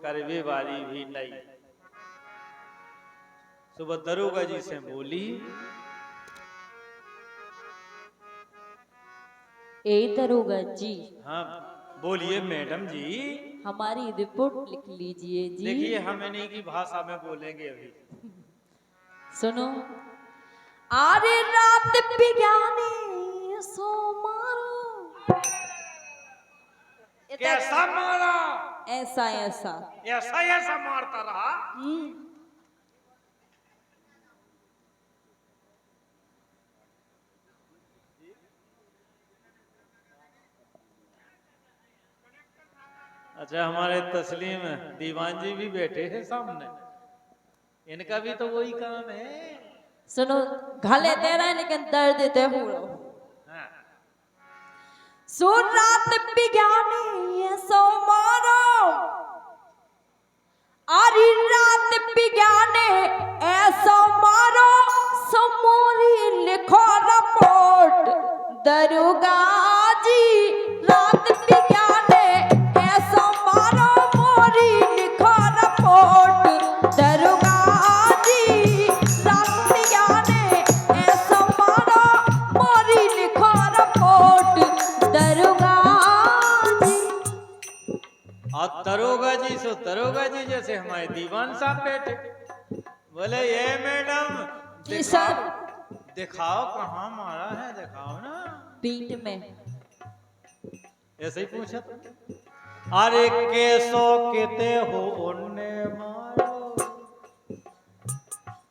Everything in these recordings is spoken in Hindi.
करवे वाली भी नहीं। सुबह दरोगा जी से बोली, ए दरोगा जी। हाँ बोलिए मैडम जी। हमारी रिपोर्ट लिख लीजिए जी। देखिए हम इन्हीं की भाषा में बोलेंगे अभी। सुनो। आरे रात पिगाने सो मारो। कैसा मारा? ऐसा ऐसा ऐसा ऐसा मारता रहा। अच्छा हमारे तस्लीम दीवान जी भी बैठे हैं सामने, इनका भी तो वही काम है। सुनो, घले दे रहा है लेकिन दर्द देते हो। हाँ। सो रात पिगाने सो मारो। आरी रात पिगाने ऐसो मारो। सो मोरी लिखो रिपोर्ट दरोगा जी। रात पिगाने ऐसो मारो मोरी लिखो रिपोर्ट दरोगा जी। रात पिगाने ऐसो मारो मोरी लिखो रिपोर्ट दरोगा जी। और दरोगा जी सो दरोगा जी जैसे हमारे दीवान साहब बैठे, बोले ये मैडम दिखाओ कहाँ मारा है, दिखाओ ना। पीठ में। ऐसे ही पूछा। अरे कैसो कहते हो उन्ने मारो,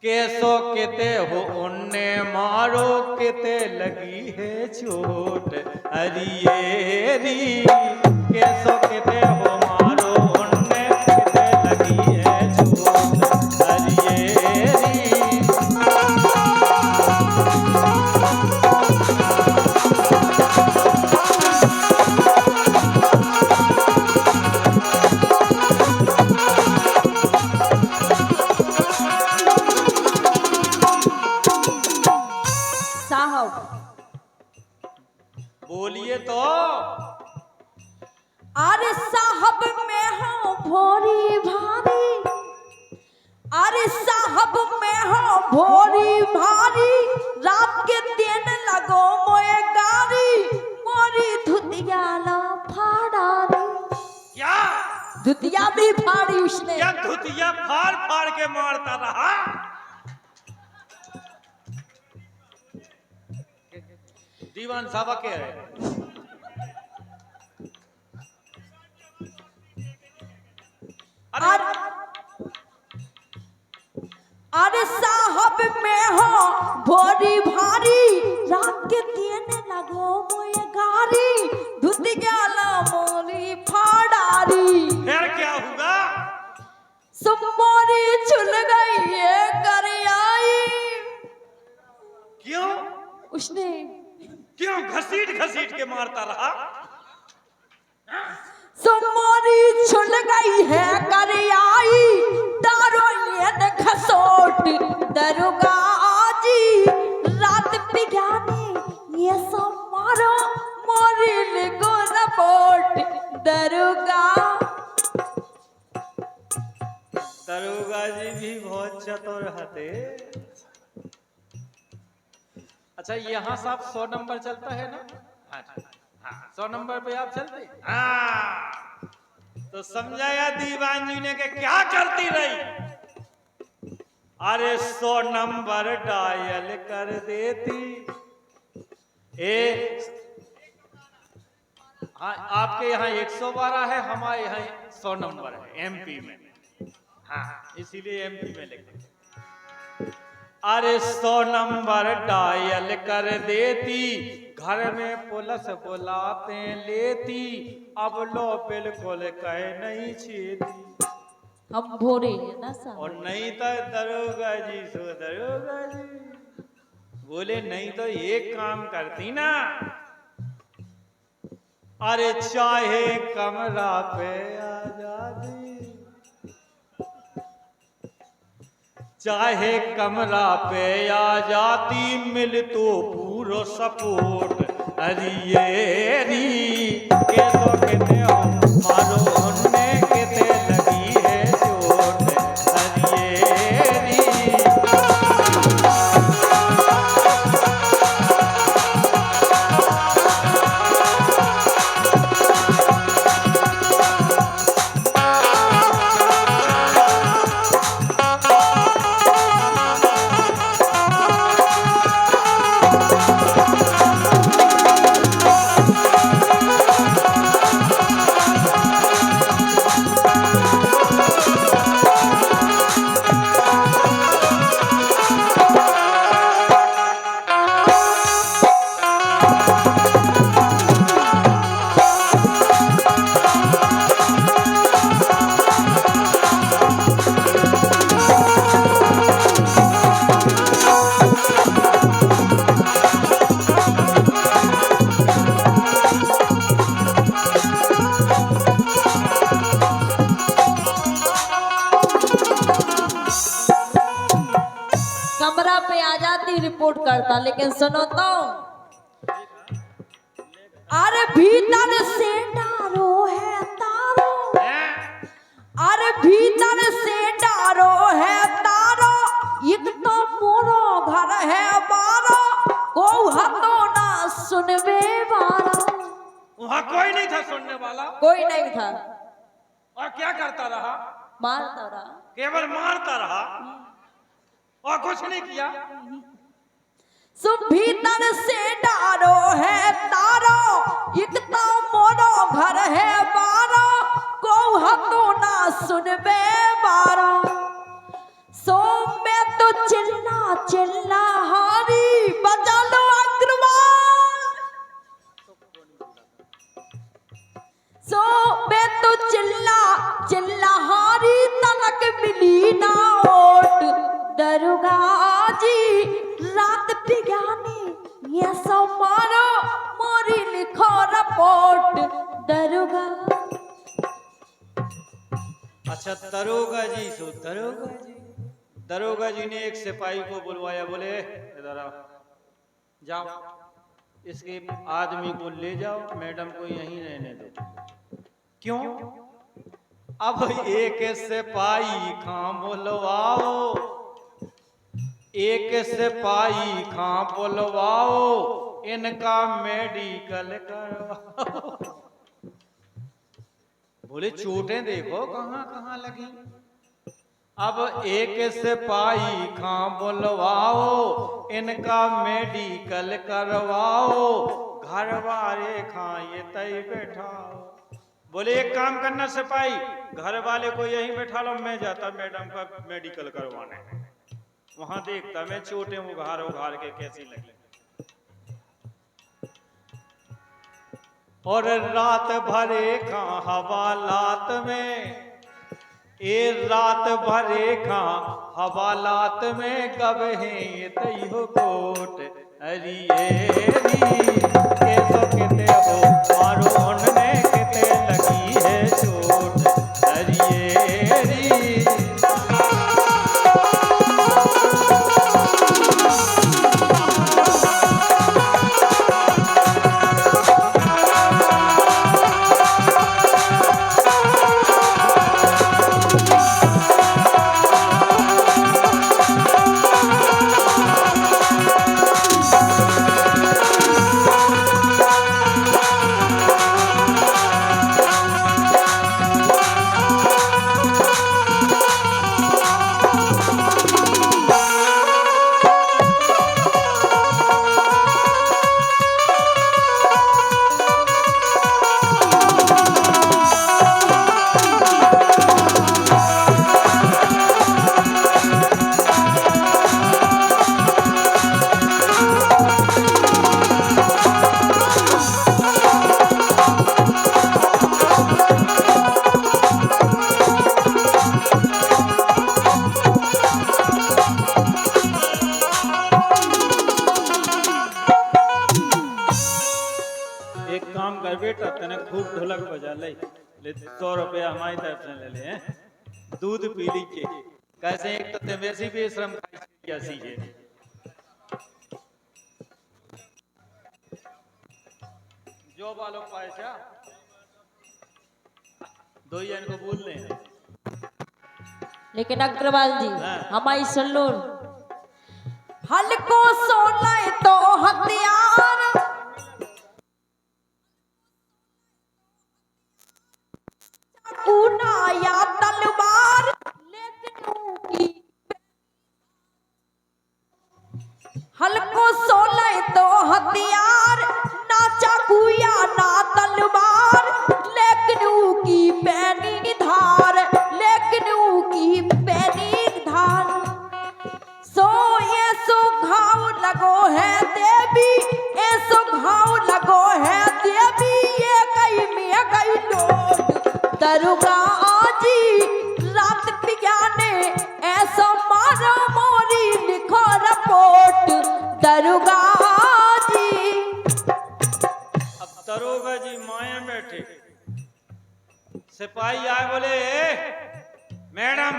कैसो कहते हो उन्ने मारो, कहते लगी है चोट अरे री। कैसो कहते हो मारो उन्ने, कहते लगी है चोट अरे री। बोलिए तो। अरे साहब मैं हूँ भोरी भारी। अरे साहब मैं हूँ भोरी भारी। रात के दिन लगो मोए गारी। मोरी धुतिया ला फाड़ा रे। क्या धुतिया भी फाड़ी उसने। क्या धुतिया फाड़ फाड़ के मारता रहा? दीवान साहब कह रहे अरे साहब मैं हो भोरी भारी। रात के दिन लगो मोए गारी। धुतिया ला मोरी फाड़ारी। फिर क्या हुआ? सुमोरी छुल गई ये कर आई। क्यों? उसने क्यों घसीट घसीट के मारता रहा? सुमोरी छुल गई है कर आई। दारो ये घसोट दरोगा जी। रात पिगाने ये सब मारो मोरी लिखो रिपोर्ट दरोगा। दरोगा जी भी बहुत चतुर हते। अच्छा यहाँ साहब 100 नंबर चलता है ना? हाँ 100 नंबर पे आप चलते? हाँ तो समझाया दीवान जी ने कि क्या करती रही? अरे 100 नंबर डायल कर देती। हाँ आपके यहाँ 112 है, हमारे यहाँ 100 नंबर है एमपी में। हाँ इसीलिए एमपी में लिखते। अरे 100 नंबर डायल कर देती। घर में पुलिस बुलाते लेती। अब लो बिल्कुल कह नहीं छेती। हम भोरे हैं ना साहब। और नहीं तो दरोगा जी सो दरोगा जी बोले नहीं तो एक काम करती ना। अरे चाहे कमरा पे आ जाती, चाहे कमरा पे आ जाती। मिल तो पूरा सपोर्ट अरे ये री। कैसो कहते हो मारो उनने कहते लगी है ही रिपोर्ट करता, लेकिन सुनो तो, अरे भीतर से डारो है तारो, अरे भीतर से डारो है तारो, एक तो मोरो घर है बारो, को हतो ना सुनबे बारो। वहां कोई नहीं था सुनने वाला, कोई नहीं था। और क्या करता रहा? मारता रहा, केवल मारता रहा और कुछ नहीं किया। सो भीतर से डारो है तारो, एक तो मोरो घर है बारो, को हतो ना सुनबे बारो। सो मैं तो चिल्ला चिल्ला हारी, बजा लो अग्रवाल। सो मैं तो चिल्ला चिल्ला हारी, तलक मिली ना ओट दरुगा जी, रात पिगाने ये सो मारो, मोरी लिखो रिपोर्ट दरुगा। अच्छा दरोगा जी, सो दरोगा जी ने एक सिपाही को बुलवाया, बोले इधर आओ, जाओ इसके आदमी को ले जाओ, मैडम को यहीं रहने दो। क्यों? अब एक सिपाही खां बुलवाओ, एक सिपाही खां बुलवाओ, इनका मेडिकल करवाओ। बोले चोटें देखो कहां कहां लगी। अब एक सिपाही खां बुलवाओ, इनका मेडिकल करवाओ, घर वाले खां ये तय बैठाओ। बोले एक काम करना सिपाही, घर वाले को यहीं बैठा लो, मैं जाता मैडम का मेडिकल करवाने, वहां देखता मैं चोटें उघार उघार के कैसी लगी। और रात भरे खां हवालात में, ए रात भरे खां हवालात में, कब है ये तैयो कोट अरिएरी, कैसो कहते हो मारो उनने कहते लगी है चोट अरिएरी। बेटा तने खूब ढोलक बजा ले 100 रुपया हमारी तरफ से ले ले, दूध पी लीजिए। कैसे एक तो वैसी भी श्रम कैसी है। जो वालों पैसा दो ही इनको बोल ले। लेकिन अग्रवाल जी हाँ। हमारी सुन लो, हल्को सोना तो हथियार, ऊना या तलवार, लेकिन हल्को सोना तो हथियार, ना चाकू या ना तलवार, लेकिन की पैनी धार, लेकिन की पैनी धार। सो ये सो घाव लगो है देवी, ये सो घाव लगो है देवी, ये कई में कई लोग दरुगा आजी रात पियाने ऐसा मारा मोरी, लिखो रिपोर्ट दरुगा जी। अब दरोगा जी माए बैठे, सिपाही आए बोले मैडम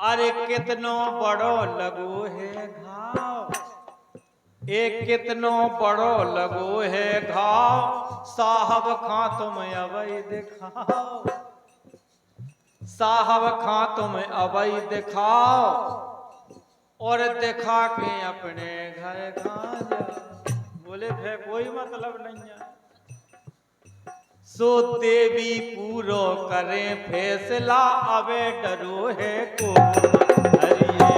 अरे कितनो बड़ो लगो है घाव, एक कितनो बड़ो लगो है घाव, साहब खां तुम अवै दिखाओ, साहब खां तुम अवै दिखाओ, और दिखा के अपने घर खा जाओ। बोले फिर कोई मतलब नहीं है। सो देवी पूरो करें फैसला, अबे डरो है को हरिये।